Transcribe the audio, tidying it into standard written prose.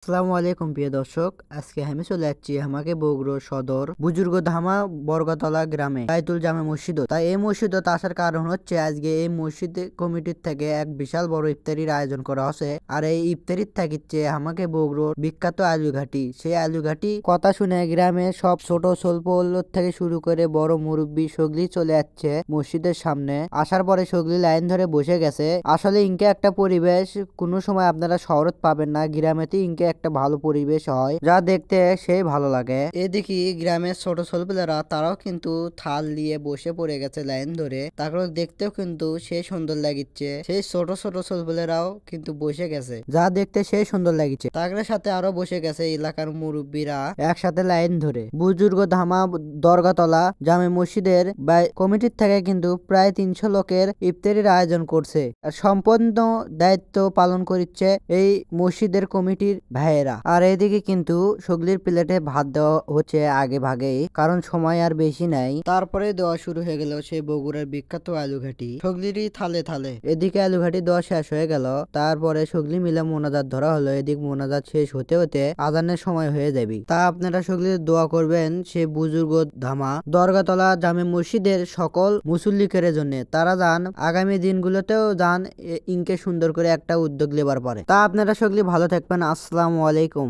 আসসালামু আলাইকুম প্রিয় দর্শক, আজকে আমি চলে যাচ্ছি আমাকে বগুড়া সদর বুজুর্গ ধামা বর্গতলা গ্রামে বায়তুল জামে মসজিদ। তাই এই মসজিদত আসার কারণ হচ্ছে আজকে এই মসজিদ কমিটির থেকে এক বিশাল বড় ইফতারির আয়োজন করা হচ্ছে। আর এই ইফতারির থাকিচ্ছে আমাকে বগুড়ার বিখ্যাত আলুঘাটি। সেই আলুঘাটি কথা শুনে গ্রামে সব ছোট স্বল্প থেকে শুরু করে বড় মুরব্বী সগলি চলে যাচ্ছে মসজিদের সামনে। আসার পরে সগলি লাইন ধরে বসে গেছে। আসলে ইনকে একটা পরিবেশ কোনো সময় আপনারা শহরত পাবেন না, গ্রামেতে ইনকে একটা ভালো পরিবেশ হয় যা দেখতে সেই ভালো লাগে। এদিকে গ্রামের ছোট ছেলেপেলেরা তারাও কিন্তু থাল নিয়ে বসে পড়ে গেছে লাইন ধরে, তারপর দেখতেও কিন্তু সেই সুন্দর লাগিচ্ছে। সেই ছোট ছোট ছেলেপেলেরাও কিন্তু বসে গেছে যা দেখতে সেই সুন্দর লাগিচ্ছে। তাদের সাথে আরো বসে গেছে এলাকার মুরব্বীরা একসাথে লাইন ধরে। বুজুর্গ ধামা দরগাতলা জামে মসজিদের কমিটির থেকে কিন্তু প্রায় 300 লোকের ইফতারির আয়োজন করছে। আর সম্পূর্ণ দায়িত্ব পালন করছে এই মসজিদের কমিটির ভাইয়েরা। আর এদিকে কিন্তু সগলির প্লেটে ভাত দেওয়া হচ্ছে আগে ভাগেই, কারণ সময় আর বেশি নাই। তারপরে দেওয়া শুরু হয়ে গেল সেই বগুড়ার বিখ্যাত আলুঘাটি সগলিরই থালে থালে। এদিকে আলুঘাটি দেওয়া শেষ হয়ে গেল, তারপরে সগলি মিলে মোনাজাত ধরা হলো। এদিক মোনাজাত শেষ হতে হতে আজানের সময় হয়ে যাবে। তা আপনারা সগলির দোয়া করবেন সে বুজুর্গ ধামা দরগাতলা জামে মসজিদের সকল মুসল্লিকের জন্য। তারা যান আগামী দিনগুলোতেও যান ইনকে সুন্দর করে একটা উদ্যোগ নেবার পরে। তা আপনারা সগলি ভালো থাকবেন। আসসালামু আলাইকুম।